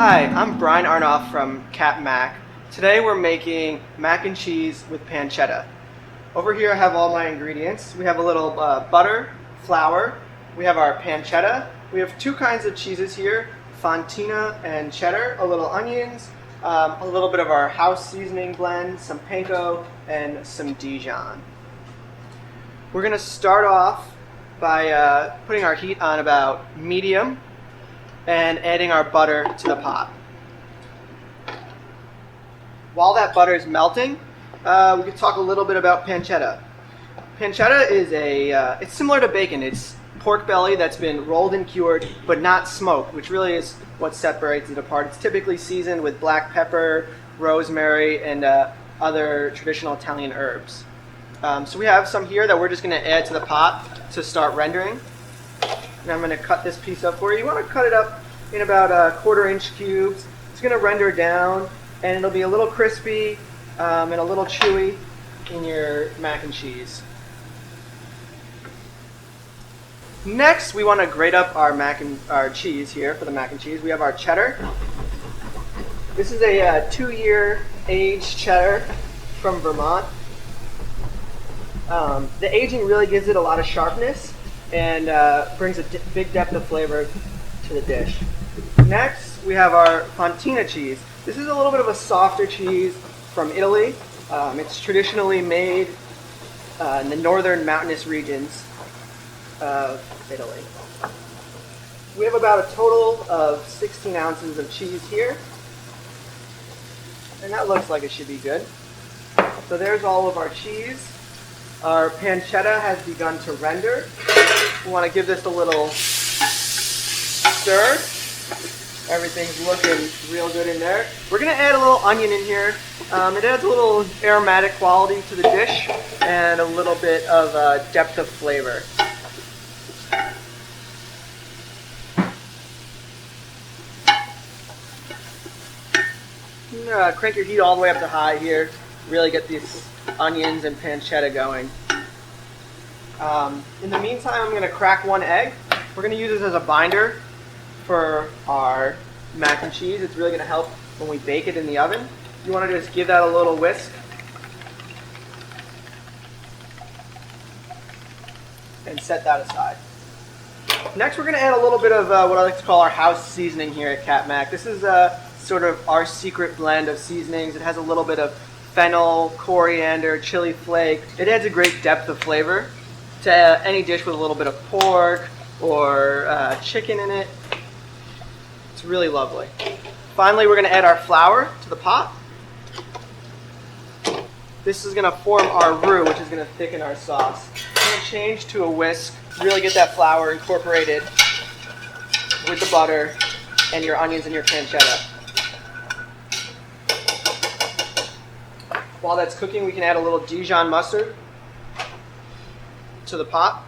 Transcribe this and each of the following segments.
Hi, I'm Brian Arnoff from CapMac. Today we're making mac and cheese with pancetta. Over here I have all my ingredients. We have a little butter, flour, we have our pancetta, we have two kinds of cheeses here, fontina and cheddar, a little onions, a little bit of our house seasoning blend, some panko, and some Dijon. We're going to start off by putting our heat on about medium and adding our butter to the pot. While that butter is melting, we could talk a little bit about pancetta. Pancetta is it's similar to bacon. It's pork belly that's been rolled and cured, but not smoked, which really is what separates it apart. It's typically seasoned with black pepper, rosemary, and other traditional Italian herbs. So we have some here that we're just going to add to the pot to start rendering. And I'm going to cut this piece up for you. You want to cut it up in about 1/4 inch cubes. It's going to render down, and it'll be a little crispy and a little chewy in your mac and cheese. Next, we want to grate up our cheese here for the mac and cheese. We have our cheddar. This is a 2-year aged cheddar from Vermont. The aging really gives it a lot of sharpness and brings a big depth of flavor to the dish. Next, we have our fontina cheese. This is a little bit of a softer cheese from Italy. It's traditionally made in the northern mountainous regions of Italy. We have about a total of 16 ounces of cheese here, and that looks like it should be good. So there's all of our cheese. Our pancetta has begun to render. We want to give this a little stir. Everything's looking real good in there. We're going to add a little onion in here. It adds a little aromatic quality to the dish and a little bit of depth of flavor. Crank your heat all the way up to high here. Really get these onions and pancetta going. In the meantime, I'm going to crack 1 egg. We're going to use this as a binder for our mac and cheese. It's really going to help when we bake it in the oven. You want to just give that a little whisk and set that aside. Next, we're going to add a little bit of what I like to call our house seasoning here at CapMac. This is sort of our secret blend of seasonings. It has a little bit of fennel, coriander, chili flake. It adds a great depth of flavor to any dish with a little bit of pork or chicken in it. It's really lovely. Finally, we're going to add our flour to the pot. This is going to form our roux, which is going to thicken our sauce. I'm going to change to a whisk, really get that flour incorporated with the butter and your onions and your pancetta. While that's cooking, we can add a little Dijon mustard to the pot.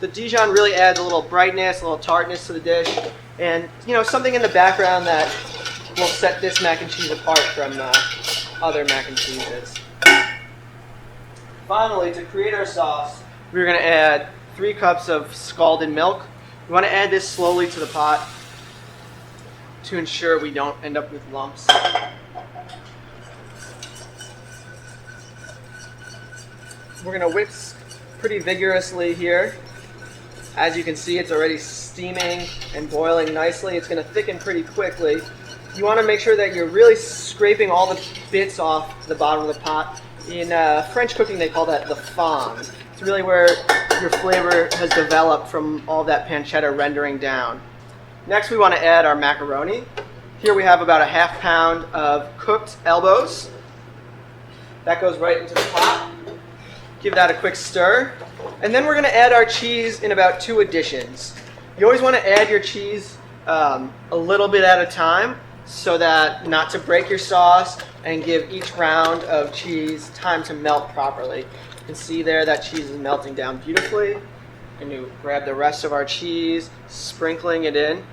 The Dijon really adds a little brightness, a little tartness to the dish, and something in the background that will set this mac and cheese apart from other mac and cheeses. Finally, to create our sauce, we're going to add 3 cups of scalded milk. We want to add this slowly to the pot to ensure we don't end up with lumps. We're going to whisk pretty vigorously here. As you can see, it's already steaming and boiling nicely. It's going to thicken pretty quickly. You want to make sure that you're really scraping all the bits off the bottom of the pot. In French cooking, they call that the fond. It's really where your flavor has developed from all that pancetta rendering down. Next, we want to add our macaroni. Here we have about a 1/2 pound of cooked elbows. That goes right into the pot. Give that a quick stir. And then we're going to add our cheese in about 2 additions. You always want to add your cheese a little bit at a time so that not to break your sauce and give each round of cheese time to melt properly. You can see there that cheese is melting down beautifully. And you grab the rest of our cheese, sprinkling it in.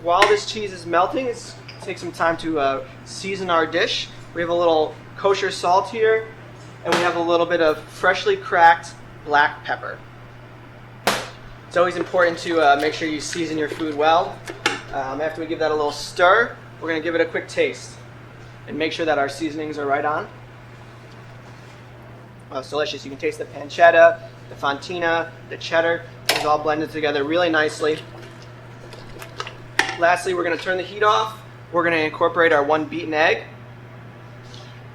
While this cheese is melting, take some time to season our dish. We have a little kosher salt here, and we have a little bit of freshly cracked black pepper. It's always important to make sure you season your food well. After we give that a little stir, we're going to give it a quick taste and make sure that our seasonings are right on. Oh, it's delicious. You can taste the pancetta, the fontina, the cheddar. It's all blended together really nicely. Lastly, we're going to turn the heat off. We're going to incorporate our 1 beaten egg.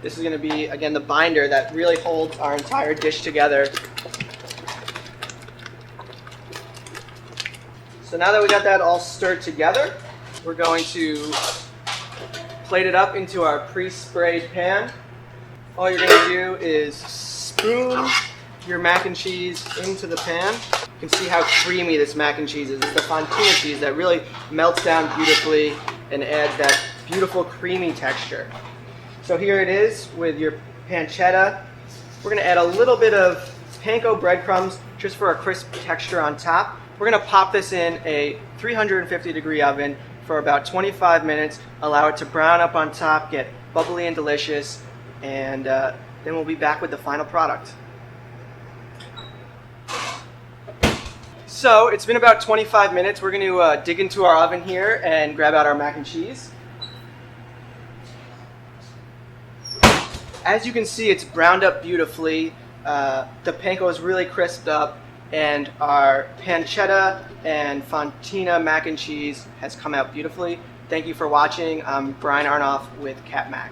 This is going to be, again, the binder that really holds our entire dish together. So now that we got that all stirred together, we're going to plate it up into our pre-sprayed pan. All you're going to do is spoon your mac and cheese into the pan. You can see how creamy this mac and cheese is. It's the fontina cheese that really melts down beautifully and adds that beautiful creamy texture. So here it is with your pancetta. We're going to add a little bit of panko breadcrumbs just for a crisp texture on top. We're going to pop this in a 350-degree oven for about 25 minutes, allow it to brown up on top, get bubbly and delicious, and then we'll be back with the final product. So it's been about 25 minutes. We're going to dig into our oven here and grab out our mac and cheese. As you can see, it's browned up beautifully. The panko is really crisped up, and our pancetta and fontina mac and cheese has come out beautifully. Thank you for watching. I'm Brian Arnoff with CapMac.